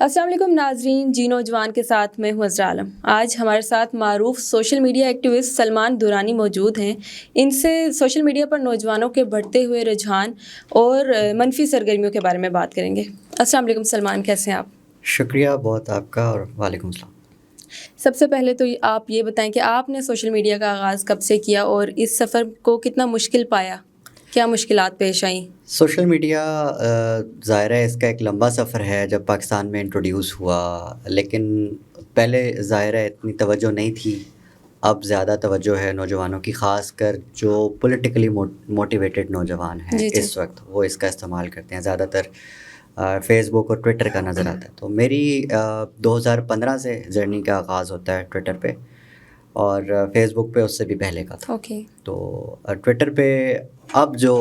السلام علیکم ناظرین، جی نوجوان کے ساتھ میں ہوں عذرا عالم۔ آج ہمارے ساتھ معروف سوشل میڈیا ایکٹیوسٹ سلمان دورانی موجود ہیں۔ ان سے سوشل میڈیا پر نوجوانوں کے بڑھتے ہوئے رجحان اور منفی سرگرمیوں کے بارے میں بات کریں گے۔ السلام علیکم سلمان، کیسے ہیں آپ؟ شکریہ بہت آپ کا، اور وعلیکم السلام۔ سب سے پہلے تو آپ یہ بتائیں کہ آپ نے سوشل میڈیا کا آغاز کب سے کیا اور اس سفر کو کتنا مشکل پایا؟ کیا مشکلات پیش آئیں؟ سوشل میڈیا ظاہر ہے اس کا ایک لمبا سفر ہے جب پاکستان میں انٹروڈیوس ہوا، لیکن پہلے ظاہر ہے اتنی توجہ نہیں تھی۔ اب زیادہ توجہ ہے نوجوانوں کی، خاص کر جو پولیٹیکلی موٹیویٹڈ نوجوان ہیں جی اس وقت وہ اس کا استعمال کرتے ہیں۔ زیادہ تر فیس بک اور ٹویٹر کا نظر آتا ہے۔ تو میری 2015 سے جرنی کا آغاز ہوتا ہے ٹویٹر پہ، اور فیس بک پہ اس سے بھی پہلے کا تھا۔ اوکے۔ تو ٹویٹر پہ اب جو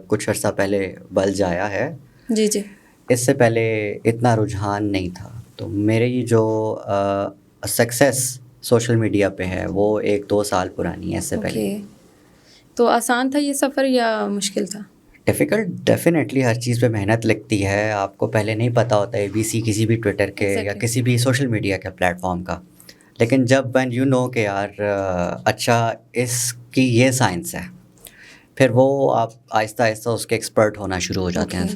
کچھ عرصہ پہلے بلج آیا ہے، جی جی، اس سے پہلے اتنا رجحان نہیں تھا۔ تو میری جو سکسیس سوشل میڈیا پہ ہے وہ 1-2 سال پرانی ہے، اس سے پہلے۔ اوکے، تو آسان تھا یہ سفر یا مشکل تھا؟ ڈیفیکلٹ ڈیفینیٹلی، ہر چیز پہ محنت لگتی ہے۔ آپ کو پہلے نہیں پتہ ہوتا ہے ABC کسی بھی ٹویٹر کے یا کسی بھی سوشل میڈیا کے پلیٹ فارم کا، لیکن جب وین یو نو کہ یار اچھا اس کی یہ سائنس ہے، پھر وہ آپ آہستہ آہستہ اس کے ایکسپرٹ ہونا شروع ہو جاتے ہیں۔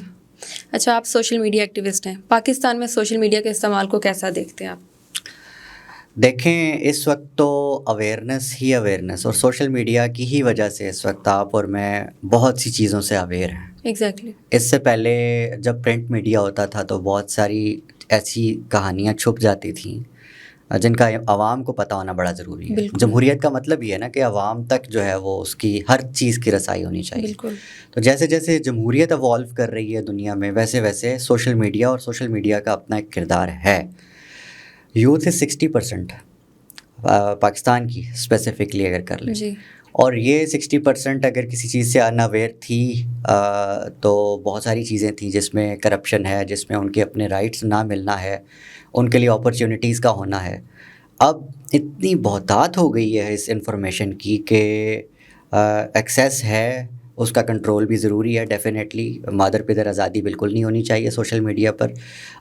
اچھا، آپ سوشل میڈیا ایکٹیوسٹ ہیں، پاکستان میں سوشل میڈیا کے استعمال کو کیسا دیکھتے ہیں آپ؟ دیکھیں، اس وقت تو اویئرنیس اور سوشل میڈیا کی ہی وجہ سے اس وقت آپ اور میں بہت سی چیزوں سے اویئر ہیں۔ ایگزیکٹلی۔ اس سے پہلے جب پرنٹ میڈیا ہوتا تھا تو بہت ساری ایسی کہانیاں چھپ جاتی تھیں جن کا عوام کو پتہ ہونا بڑا ضروری ہے۔ جمہوریت کا مطلب یہ ہے نا کہ عوام تک جو ہے وہ اس کی ہر چیز کی رسائی ہونی چاہیے۔ بالکل۔ تو جیسے جیسے جمہوریت ایوالو کر رہی ہے دنیا میں، ویسے ویسے سوشل میڈیا اور سوشل میڈیا کا اپنا ایک کردار ہے۔ یوتھ 60% پاکستان کی اسپیسیفکلی اگر کر لیں، جی، اور یہ 60% اگر کسی چیز سے اناویئر تھی تو بہت ساری چیزیں تھیں جس میں کرپشن ہے، جس میں ان کے اپنے رائٹس نہ ملنا ہے، ان کے لیے اپرچونیٹیز کا ہونا ہے۔ اب اتنی بہتات ہو گئی ہے اس انفارمیشن کی کہ ایکسیس ہے، اس کا کنٹرول بھی ضروری ہے۔ ڈیفینیٹلی مادر پدر آزادی بالکل نہیں ہونی چاہیے سوشل میڈیا پر۔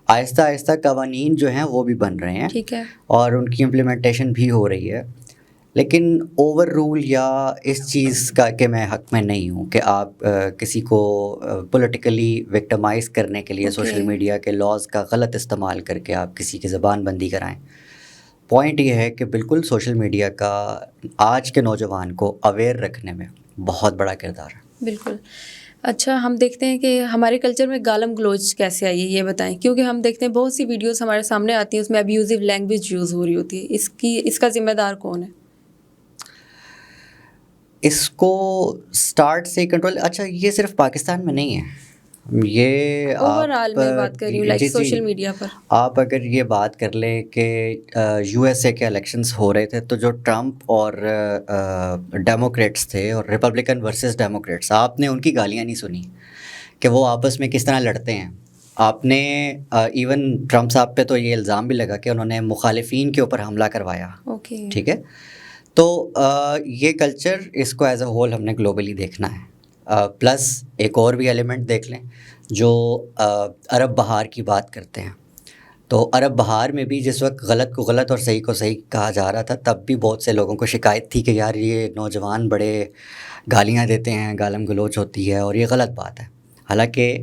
آہستہ آہستہ قوانین جو ہیں وہ بھی بن رہے ہیں، ٹھیک ہے، اور ان کی امپلیمنٹیشن بھی ہو رہی ہے، لیکن اوور رول یا اس چیز کا کہ میں حق میں نہیں ہوں کہ آپ کسی کو پولیٹیکلی وکٹمائز کرنے کے لیے سوشل میڈیا کے لاز کا غلط استعمال کر کے آپ کسی کی زبان بندی کرائیں۔ پوائنٹ یہ ہے کہ بالکل سوشل میڈیا کا آج کے نوجوان کو اویئر رکھنے میں بہت بڑا کردار ہے۔ بالکل۔ اچھا، ہم دیکھتے ہیں کہ ہمارے کلچر میں گالم گلوچ کیسے آئی ہے، یہ بتائیں، کیونکہ ہم دیکھتے ہیں بہت سی ویڈیوز ہمارے سامنے آتی ہیں، اس میں ابیوزو لینگویج یوز ہو رہی ہوتی ہے۔ اس کا ذمہ دار کون ہے؟ اس کو سٹارٹ سے کنٹرول، اچھا یہ صرف پاکستان میں نہیں ہے، یہ اوور آل میں بات کر رہی ہوں، لائک سوشل میڈیا پر۔ آپ اگر یہ بات کر لیں کہ USA کے الیکشنز ہو رہے تھے تو جو ٹرمپ اور ڈیموکریٹس تھے، اور ریپبلکن ورسز ڈیموکریٹس، آپ نے ان کی گالیاں نہیں سنی کہ وہ آپس میں کس طرح لڑتے ہیں۔ آپ نے ایون ٹرمپ صاحب پہ تو یہ الزام بھی لگا کہ انہوں نے مخالفین کے اوپر حملہ کروایا۔ اوکے، ٹھیک ہے، تو یہ کلچر، اس کو ایز اے ہول ہم نے گلوبلی دیکھنا ہے۔ پلس ایک اور بھی ایلیمنٹ دیکھ لیں، جو عرب بہار کی بات کرتے ہیں، تو عرب بہار میں بھی جس وقت غلط کو غلط اور صحیح کو صحیح کہا جا رہا تھا، تب بھی بہت سے لوگوں کو شکایت تھی کہ یار یہ نوجوان بڑے گالیاں دیتے ہیں، گالم گلوچ ہوتی ہے اور یہ غلط بات ہے۔ حالانکہ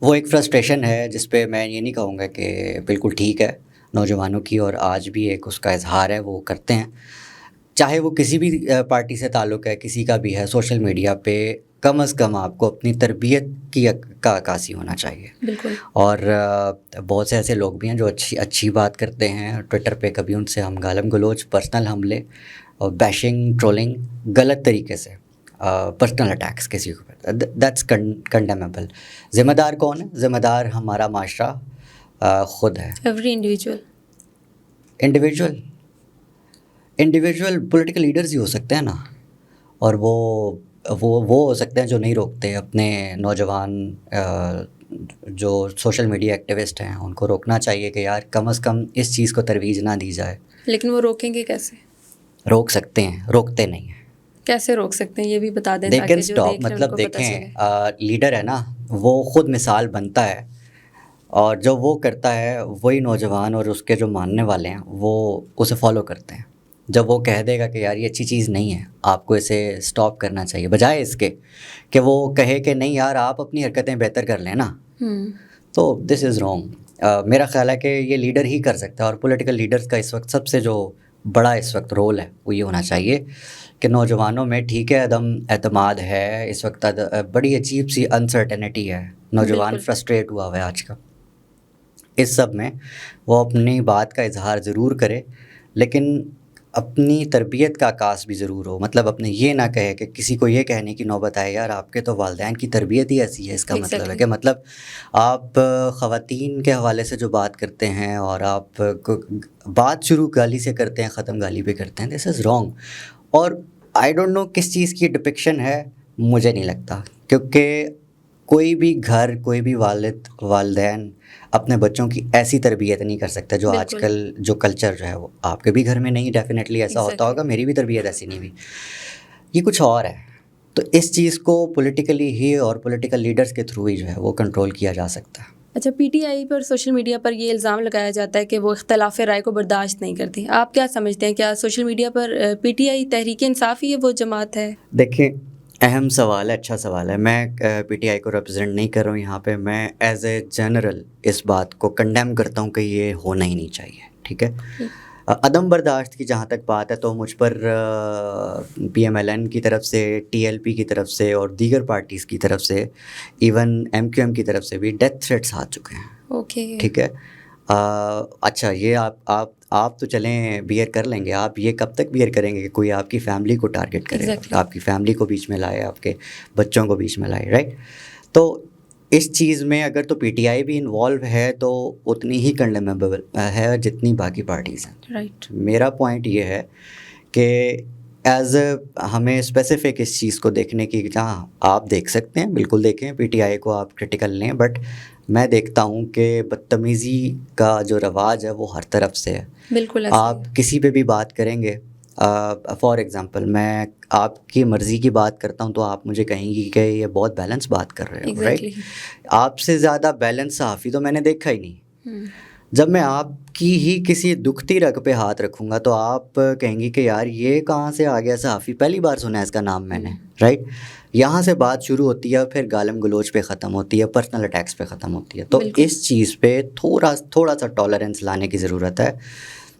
وہ ایک فرسٹریشن ہے جس پہ میں یہ نہیں کہوں گا کہ بالکل ٹھیک ہے نوجوانوں کی، اور آج بھی ایک اس کا اظہار ہے، وہ کرتے ہیں، چاہے وہ کسی بھی پارٹی سے تعلق ہے، کسی کا بھی ہے۔ سوشل میڈیا پہ کم از کم آپ کو اپنی تربیت کا عکاسی ہونا چاہیے۔ بالکل۔ اور بہت سے ایسے لوگ بھی ہیں جو اچھی بات کرتے ہیں ٹویٹر پہ، کبھی ان سے ہم گالم گلوچ، پرسنل حملے اور بیشنگ، ٹرولنگ، غلط طریقے سے پرسنل اٹیکس کسی کو، دیٹس کنڈیمیبل۔ ذمہ دار کون ہے؟ ذمہ دار ہمارا معاشرہ خود ہے، ایوری انڈیویجول پولیٹیکل لیڈرز ہی ہو سکتے ہیں نا، اور وہ ہو سکتے ہیں جو نہیں روکتے اپنے نوجوان جو سوشل میڈیا ایکٹیوسٹ ہیں، ان کو روکنا چاہیے کہ یار کم از کم اس چیز کو ترویج نہ دی جائے۔ لیکن وہ روکیں گے کیسے؟ روک سکتے ہیں، روکتے نہیں ہیں۔ کیسے روک سکتے ہیں یہ بھی بتا دیں دے تاکہ کین جو اسٹاپ، دیکھ رہے ہیں ان مطلب کو پتہ چلے۔ دیکھیں لیڈر ہے نا، وہ خود مثال بنتا ہے، اور جو وہ کرتا ہے وہی نوجوان اور اس کے جو ماننے والے ہیں وہ اسے فالو کرتے ہیں. جب وہ کہہ دے گا کہ یار یہ اچھی چیز نہیں ہے, آپ کو اسے اسٹاپ کرنا چاہیے, بجائے اس کے کہ وہ کہے کہ نہیں یار آپ اپنی حرکتیں بہتر کر لیں نا, تو دس از رانگ. میرا خیال ہے کہ یہ لیڈر ہی کر سکتا ہے, اور پولیٹیکل لیڈرز کا اس وقت سب سے جو بڑا اس وقت رول ہے وہ یہ ہونا چاہیے کہ نوجوانوں میں ٹھیک ہے عدم اعتماد ہے, اس وقت بڑی عجیب سی انسرٹنٹی ہے, نوجوان فرسٹریٹ ہوا ہوا ہے آج کا. اس سب میں وہ اپنی بات کا اظہار ضرور کرے, لیکن اپنی تربیت کا عکاس بھی ضرور ہو. مطلب اپنے یہ نہ کہے کہ کسی کو یہ کہنے کی نوبت آئے یار آپ کے تو والدین کی تربیت ہی ایسی ہے, اس کا مطلب ہے کہ مطلب آپ خواتین کے حوالے سے جو بات کرتے ہیں اور آپ بات شروع گالی سے کرتے ہیں ختم گالی پہ کرتے ہیں, دس از رانگ. اور آئی ڈونٹ نو کس چیز کی ڈپکشن ہے, مجھے نہیں لگتا, کیونکہ کوئی بھی گھر, کوئی بھی والدین اپنے بچوں کی ایسی تربیت نہیں کر سکتا جو آج کل جو کلچر جو ہے وہ آپ کے بھی گھر میں نہیں, ڈیفینیٹلی ایسا ہوتا ہوگا, میری بھی تربیت ایسی نہیں ہوئی, یہ کچھ اور ہے. تو اس چیز کو پولیٹیکلی ہی اور پولیٹیکل لیڈرز کے تھرو ہی جو ہے وہ کنٹرول کیا جا سکتا ہے. اچھا, پی ٹی آئی پر سوشل میڈیا پر یہ الزام لگایا جاتا ہے کہ وہ اختلاف رائے کو برداشت نہیں کرتی. آپ کیا سمجھتے ہیں, کیا سوشل میڈیا پر پی ٹی آئی تحریک انصاف ہی وہ جماعت ہے؟ دیکھیں, اہم سوال ہے, اچھا سوال ہے. میں پی ٹی آئی کو ریپرزینٹ نہیں کر رہا ہوں یہاں پہ, میں ایز اے جنرل اس بات کو کنڈیم کرتا ہوں کہ یہ ہونا ہی نہیں چاہیے. ٹھیک ہے, عدم برداشت کی جہاں تک بات ہے تو مجھ پر پی ایم ایل این کی طرف سے, ٹی ایل پی کی طرف سے اور دیگر پارٹیز کی طرف سے, ایون ایم کیو ایم کی طرف سے بھی ڈیتھ تھریٹس آ چکے ہیں. اوکے, ٹھیک ہے. اچھا, یہ آپ تو چلیں بیئر کر لیں گے, آپ یہ کب تک بیئر کریں گے کہ کوئی آپ کی فیملی کو ٹارگٹ کرے, آپ کی فیملی کو بیچ میں لائے, آپ کے بچوں کو بیچ میں لائے, رائٹ؟ تو اس چیز میں اگر تو پی ٹی آئی بھی انوالو ہے تو اتنی ہی کنڈیمیبل ہے جتنی باقی پارٹیز ہیں. رائٹ. میرا پوائنٹ یہ ہے کہ ایز اے ہمیں اسپیسیفک اس چیز کو دیکھنے کی, جہاں آپ دیکھ سکتے ہیں بالکل دیکھیں, پی ٹی آئی کو آپ کرٹیکل لیں, بٹ میں دیکھتا ہوں کہ بدتمیزی کا جو رواج ہے وہ ہر طرف سے ہے. بالکل, آپ کسی پہ بھی بات کریں گے, فار ایگزامپل میں آپ کی مرضی کی بات کرتا ہوں تو آپ مجھے کہیں گی کہ یہ بہت بیلنس بات کر رہے ہو, رائٹ؟ آپ سے زیادہ بیلنس صحافی تو میں نے دیکھا ہی نہیں. جب میں آپ کی ہی کسی دکھتی رگ پہ ہاتھ رکھوں گا تو آپ کہیں گی کہ یار یہ کہاں سے آ گیا صحافی, پہلی بار سنا ہے اس کا نام میں نے, رائٹ؟ یہاں سے بات شروع ہوتی ہے, پھر گالم گلوچ پہ ختم ہوتی ہے, پرسنل اٹیکس پہ ختم ہوتی ہے. تو اس چیز پہ تھوڑا سا ٹالرنس لانے کی ضرورت ہے.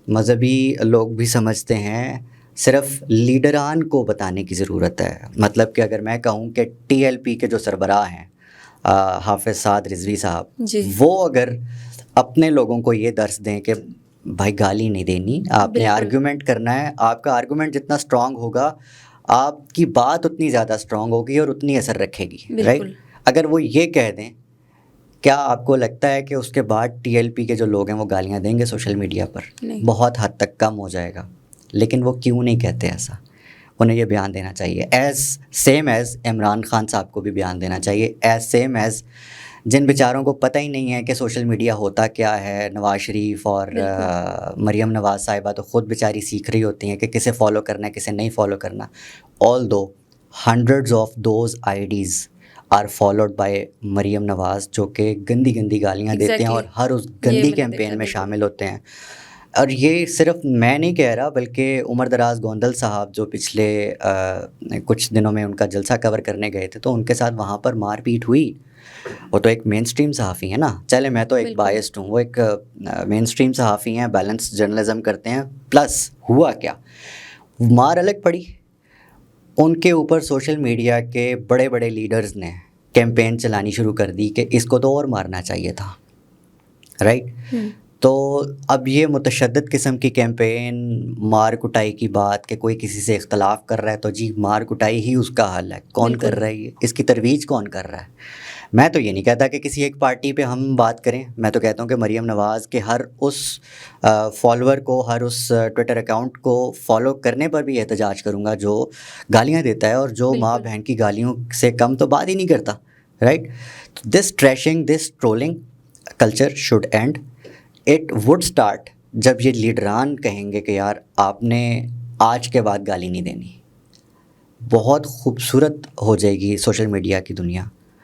مذہبی لوگ بھی سمجھتے ہیں, صرف لیڈران کو بتانے کی ضرورت ہے. مطلب کہ اگر میں کہوں کہ ٹی ایل پی کے جو سربراہ ہیں حافظ سعد رضوی صاحب, وہ اگر اپنے لوگوں کو یہ درس دیں کہ بھائی گالی نہیں دینی, آپ نے آرگیومنٹ کرنا ہے, آپ کا آرگیومنٹ جتنا اسٹرانگ ہوگا آپ کی بات اتنی زیادہ اسٹرانگ ہوگی اور اتنی اثر رکھے گی, رائٹ؟ اگر وہ یہ کہہ دیں, کیا آپ کو لگتا ہے کہ اس کے بعد ٹی ایل پی کے جو لوگ ہیں وہ گالیاں دیں گے سوشل میڈیا پر؟ بہت حد تک کم ہو جائے گا. لیکن وہ کیوں نہیں کہتے ایسا؟ انہیں یہ بیان دینا چاہیے, as same as Imran Khan صاحب کو بھی بیان دینا چاہیے, ایز سیم ایز جن بیچاروں کو پتہ ہی نہیں ہے کہ سوشل میڈیا ہوتا کیا ہے. نواز شریف اور مریم نواز صاحبہ تو خود بیچاری سیکھ رہی ہوتی ہیں کہ کسے فالو کرنا ہے کسے نہیں فالو کرنا. All those hundreds of those IDs are followed by Maryam Nawaz, جو کہ گندی گندی گالیاں دیتے ہیں اور ہر اس گندی کیمپین میں شامل ہوتے ہیں. اور یہ صرف میں نہیں کہہ رہا, بلکہ عمر دراز گوندل صاحب جو پچھلے کچھ دنوں میں ان کا جلسہ کور کرنے گئے تھے تو ان کے ساتھ وہاں پر مار پیٹ ہوئی. وہ تو ایک مین اسٹریم صحافی ہیں نا, چلے میں تو ایک بائسڈ ہوں, وہ ایک مین اسٹریم صحافی ہیں, بیلنس جرنلزم کرتے ہیں. پلس ہوا کیا, مار الگ پڑی ان کے اوپر. سوشل میڈیا کے بڑے بڑے لیڈرز نے کیمپین چلانی شروع کر دی کہ اس کو تو اور مارنا چاہیے تھا, رائٹ؟ تو اب یہ متشدد قسم کی کیمپین, مار کٹائی کی بات کہ کوئی کسی سے اختلاف کر رہا ہے تو جی مار کٹائی ہی اس کا حل ہے. کون کر رہا ہے, اس کی ترویج کون کر رہا ہے؟ میں تو یہ نہیں کہتا کہ کسی ایک پارٹی پہ ہم بات کریں, میں تو کہتا ہوں کہ مریم نواز کے ہر اس فالوور کو, ہر اس ٹویٹر اکاؤنٹ کو فالو کرنے پر بھی احتجاج کروں گا جو گالیاں دیتا ہے اور جو ماں بہن کی گالیوں سے کم تو بات ہی نہیں کرتا, right? This trashing, this trolling culture should end. It would start جب یہ لیڈران کہیں گے کہ یار آپ نے آج کے بعد گالی نہیں دینی. بہت خوبصورت ہو جائے گی سوشل میڈیا کی دنیا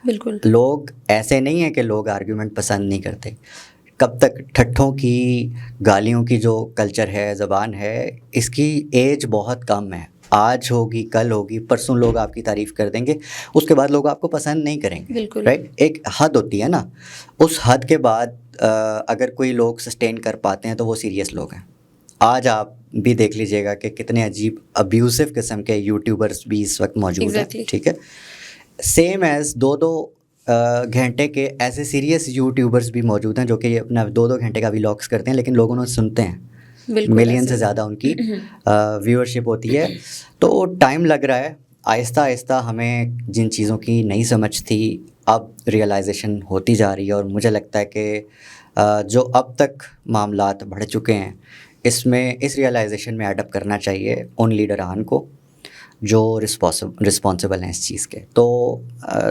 بالکل. لوگ ایسے نہیں ہیں کہ لوگ آرگیومنٹ پسند نہیں کرتے. کب تک ٹھٹھوں کی, گالیوں کی جو کلچر ہے, زبان ہے, اس کی ایج بہت کم ہے. آج ہوگی, کل ہوگی, پرسوں لوگ آپ کی تعریف کر دیں گے, اس کے بعد لوگ آپ کو پسند نہیں کریں گے. بالکل. رائٹ, ایک حد ہوتی ہے نا, اس حد کے بعد اگر کوئی لوگ سسٹین کر پاتے ہیں تو وہ سیریس لوگ ہیں. آج آپ بھی دیکھ لیجیے گا کہ کتنے عجیب ابیوزو قسم کے یوٹیوبرس بھی اس وقت موجود ہیں. ٹھیک ہے, سیم ایز 2 گھنٹے کے ایسے سیریس یوٹیوبرس بھی موجود ہیں جو کہ اپنا 2 گھنٹے کا ولاگس کرتے ہیں, لیکن لوگ انہیں سنتے ہیں, ملین سے زیادہ ان کی ویورشپ ہوتی ہے. تو ٹائم لگ رہا ہے, آہستہ آہستہ ہمیں جن چیزوں کی نہیں سمجھ تھی اب ریئلائزیشن ہوتی جا رہی ہے. اور مجھے لگتا ہے کہ جو اب تک معاملات بڑھ چکے ہیں اس میں, اس ریئلائزیشن میں ایڈ اپ کرنا چاہیے ان لیڈران کو جو رسپانسبل ہیں اس چیز کے. تو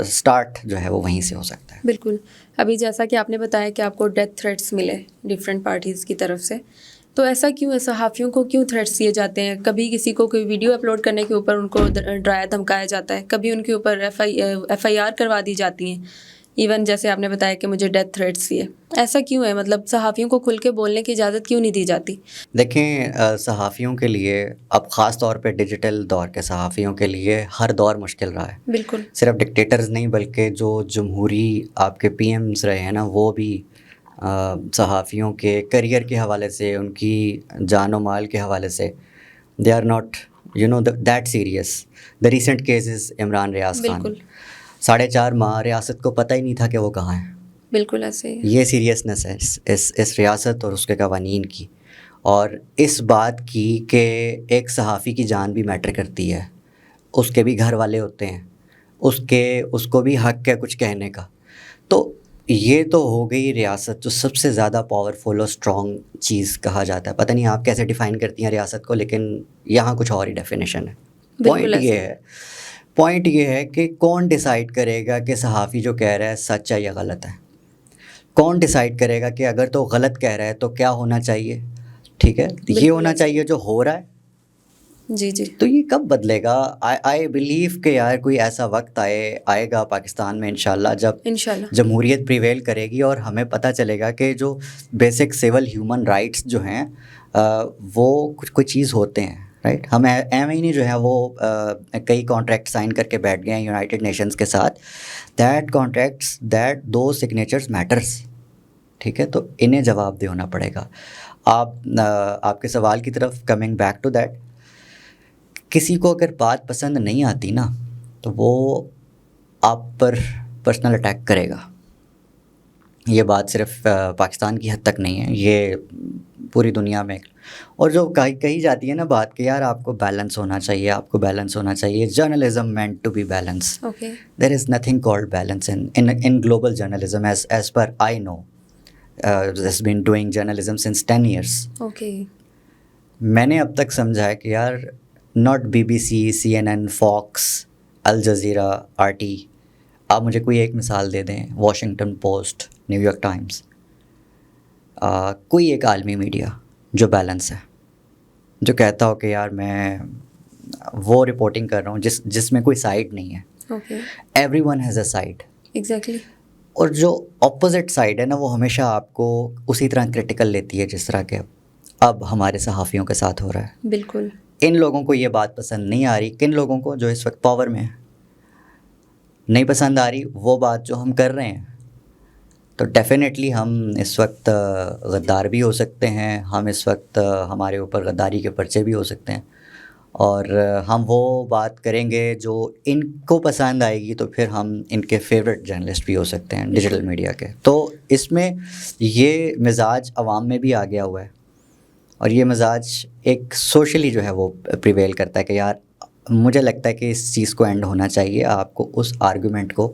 سٹارٹ جو ہے وہ وہیں سے ہو سکتا ہے. بالکل. ابھی جیسا کہ آپ نے بتایا کہ آپ کو ڈیتھ تھریٹس ملے ڈفرینٹ پارٹیز کی طرف سے, تو ایسا کیوں ہے؟ صحافیوں کو کیوں تھریٹس دیے جاتے ہیں؟ کبھی کسی کو کوئی ویڈیو اپلوڈ کرنے کے اوپر ان کو ڈرایا دھمکایا جاتا ہے, کبھی ان کے اوپر ایف آئی آر کروا دی جاتی ہیں. ایون جیسے آپ نے بتایا کہ مجھے ڈیتھ تھریٹس دیے, ایسا کیوں ہے؟ مطلب صحافیوں کو کھل کے بولنے کی اجازت کیوں نہیں دی جاتی؟ دیکھیں, صحافیوں کے لیے اب خاص طور پہ ڈیجیٹل دور کے صحافیوں کے لیے ہر دور مشکل رہا ہے. بالکل. صرف ڈکٹیٹرز نہیں بلکہ جو جمہوری آپ کے پی ایمز رہے ہیں نا, وہ بھی صحافیوں کے کریئر کے حوالے سے, ان کی جان و مال کے حوالے سے they are not that serious. The recent case is Imran Riaz Khan. 4.5 ماہ ریاست کو پتہ ہی نہیں تھا کہ وہ کہاں ہیں. بالکل ایسے ہی. یہ سیریسنس ہے اس ریاست اور اس کے قوانین کی, اور اس بات کی کہ ایک صحافی کی جان بھی میٹر کرتی ہے, اس کے بھی گھر والے ہوتے ہیں, اس کو بھی حق ہے کچھ کہنے کا. تو یہ تو ہو گئی ریاست جو سب سے زیادہ پاورفل اور اسٹرانگ چیز کہا جاتا ہے. پتہ نہیں آپ کیسے ڈیفائن کرتی ہیں ریاست کو, لیکن یہاں کچھ اور ہی ڈیفینیشن ہے. پوائنٹ یہ ہے کہ کون ڈیسائیڈ کرے گا کہ صحافی جو کہہ رہا ہے سچ ہے یا غلط ہے؟ کون ڈیسائیڈ کرے گا کہ اگر تو غلط کہہ رہا ہے تو کیا ہونا چاہیے؟ ٹھیک ہے, یہ ہونا چاہیے جو ہو رہا ہے. جی جی. تو یہ کب بدلے گا؟ آئی بلیو کہ یار کوئی ایسا وقت آئے گا پاکستان میں انشاءاللہ جب جمہوریت پریویل کرے گی اور ہمیں پتہ چلے گا کہ جو بیسک سول ہیومن رائٹس جو ہیں وہ کچھ کوئی چیز ہوتے ہیں. رائٹ, ہم ایم ہی نہیں جو ہے وہ کئی کانٹریکٹ سائن کر کے بیٹھ گئے ہیں یونائٹڈ نیشنز کے ساتھ. دو سگنیچرز میٹرز. ٹھیک ہے, تو انہیں جواب دہ ہونا پڑے گا. آپ کے سوال کی طرف کمنگ بیک ٹو دیٹ, کسی کو اگر بات پسند نہیں آتی نا تو وہ آپ پر پرسنل اٹیک کرے گا. یہ بات صرف پاکستان کی حد تک نہیں ہے, یہ پوری دنیا میں. اور جو کہی جاتی ہے نا بات کہ یار آپ کو بیلنس ہونا چاہیے, آپ کو بیلنس ہونا چاہیے. Journalism meant to be balance. There is nothing called balance in global journalism as per I know. has been doing journalism since 10 years. میں نے اب تک سمجھا ہے کہ یار not BBC, CNN, Fox, Al Jazeera, RT. آپ مجھے کوئی ایک مثال دے دیں, Washington post, new York Times, کوئی ایک عالمی میڈیا جو بیلنس ہے, جو کہتا ہو کہ یار میں وہ رپورٹنگ کر رہا ہوں جس میں کوئی سائڈ نہیں ہے. Every one has a side. Exactly. اور جو اپوزٹ سائڈ ہے نا وہ ہمیشہ آپ کو اسی طرح کرٹیکل لیتی ہے جس طرح کہ اب ہمارے صحافیوں کے ساتھ ہو رہا ہے. بالکل. ان لوگوں کو یہ بات پسند نہیں آ رہی. کن لوگوں کو؟ جو اس وقت پاور میں ہیں. نہیں پسند آ رہی وہ بات جو ہم کر رہے ہیں. تو ڈیفینیٹلی ہم اس وقت غدار بھی ہو سکتے ہیں, ہم اس وقت ہمارے اوپر غداری کے پرچے بھی ہو سکتے ہیں, اور ہم وہ بات کریں گے جو ان کو پسند آئے گی, تو پھر ہم ان کے فیوریٹ جرنلسٹ بھی ہو سکتے ہیں ڈیجیٹل میڈیا کے. تو اس میں یہ مزاج عوام میں بھی آ گیا ہوا ہے, اور یہ مزاج ایک سوشلی جو ہے وہ پریویل کرتا ہے کہ یار مجھے لگتا ہے کہ اس چیز کو اینڈ ہونا چاہیے. آپ کو اس آرگومنٹ کو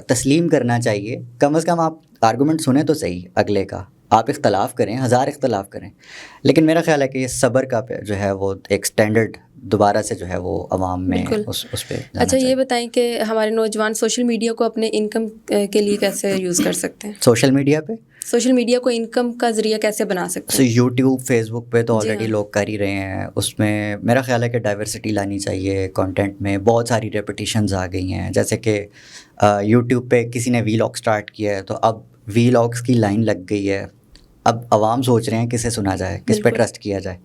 تسلیم کرنا چاہیے. کم از کم آپ آرگومنٹ سنیں تو صحیح اگلے کا. آپ اختلاف کریں, 1000 اختلاف کریں, لیکن میرا خیال ہے کہ یہ صبر کا جو ہے وہ ایک سٹینڈرڈ دوبارہ سے جو ہے وہ عوام میں بالکل. اس پہ جانا اچھا، یہ چاہیے. بتائیں کہ ہمارے نوجوان سوشل میڈیا کو اپنے انکم کے لیے کیسے یوز کر سکتے ہیں؟ سوشل میڈیا پہ سوشل میڈیا کو انکم کا ذریعہ کیسے بنا سکتے ہیں؟ یوٹیوب فیس بک پہ تو جی آلریڈی ہاں. لوگ کر ہی رہے ہیں. اس میں میرا خیال ہے کہ ڈائیورسٹی لانی چاہیے کانٹینٹ میں. بہت ساری ریپیٹیشنز آ گئی ہیں, جیسے کہ یوٹیوب پہ کسی نے وی لاگ اسٹارٹ کیا ہے تو اب وی لاگس کی لائن لگ گئی ہے. اب عوام سوچ رہے ہیں کسے سنا جائے, کس پہ ٹرسٹ کیا جائے.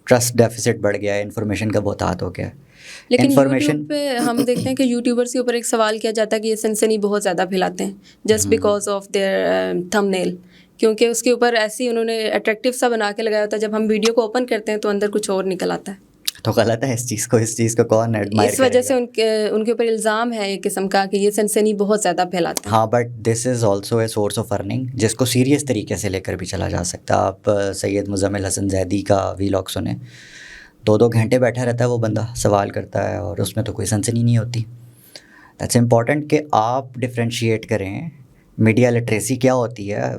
ٹرسٹ ڈیفیسٹ بڑھ گیا ہے, انفارمیشن کا بہتات ہو گیا ہے. لیکن یوٹیوب پہ ہم دیکھتے ہیں کہ یوٹیوبرس کے اوپر ایک سوال کیا جاتا ہے کہ یہ سنسنی بہت زیادہ پھیلاتے ہیں جسٹ بیکاز آف دیئر تھم نیل, کیونکہ اس کے اوپر ایسی انہوں نے اٹریکٹیو سا بنا کے لگایا ہوتا ہے, جب ہم ویڈیو کو اوپن کرتے ہیں تو اندر کچھ اور نکل آتا ہے. تو غلط ہے اس چیز کو کون ایڈمائر اس وجہ سے ان کے اوپر الزام ہے ایک قسم کا کہ یہ سنسنی بہت زیادہ پھیلاتے ہیں. ہاں, but this is also a source of earning جس کو سیریس طریقے سے لے کر بھی چلا جا سکتا ہے. آپ سید مزمل حسن زیدی کا وی لاگ سنیں, 2 گھنٹے بیٹھا رہتا ہے وہ بندہ, سوال کرتا ہے اور اس میں تو کوئی سنسنی نہیں ہوتی. دیٹس امپورٹنٹ کہ آپ ڈفرینشیٹ کریں. میڈیا لٹریسی کیا ہوتی ہے,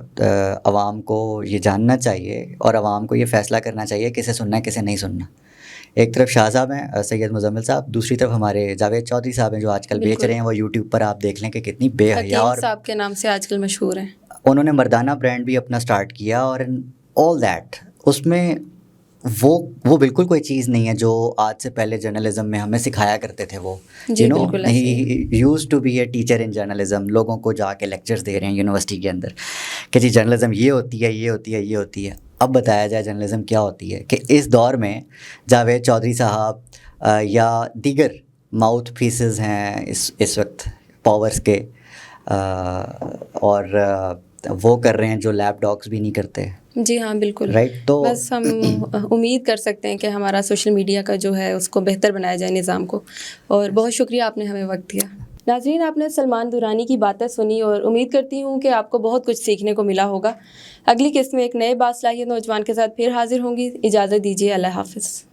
عوام کو یہ جاننا چاہیے اور عوام کو یہ فیصلہ کرنا چاہیے کسے سننا ہے کسے نہیں سننا. ایک طرف شاہ صاحب ہیں, سید مزمل صاحب, دوسری طرف ہمارے جاوید چودھری صاحب ہیں جو آج کل بیچ رہے ہیں وہ یوٹیوب پر. آپ دیکھ لیں کہ کتنی بے حیا, اور صاحب کے نام سے آج کل مشہور ہیں. انہوں نے مردانہ برانڈ بھی اپنا سٹارٹ کیا, اور آل دیٹ اس میں وہ بالکل کوئی چیز نہیں ہے جو آج سے پہلے جرنلزم میں ہمیں سکھایا کرتے تھے. وہ used to be a teacher in journalism, لوگوں کو جا کے لیکچرز دے رہے ہیں یونیورسٹی کے اندر کہ جی جرنلزم یہ ہوتی ہے, یہ ہوتی ہے, یہ ہوتی ہے. اب بتایا جائے جرنلزم کیا ہوتی ہے, کہ اس دور میں جاوید چودھری صاحب یا دیگر ماؤتھ پیسز ہیں اس وقت پاورز کے, اور وہ کر رہے ہیں جو لیپ ڈاگس بھی نہیں کرتے. جی ہاں بالکل, رائٹ. تو بس ہم امید کر سکتے ہیں کہ ہمارا سوشل میڈیا کا جو ہے اس کو بہتر بنایا جائے نظام کو. اور بہت شکریہ آپ نے ہمیں وقت دیا. ناظرین, آپ نے سلمان درانی کی باتیں سنی اور امید کرتی ہوں کہ آپ کو بہت کچھ سیکھنے کو ملا ہوگا. اگلی قسط میں ایک نئے باصلاحیت نوجوان کے ساتھ پھر حاضر ہوں گی. اجازت دیجیے, اللہ حافظ.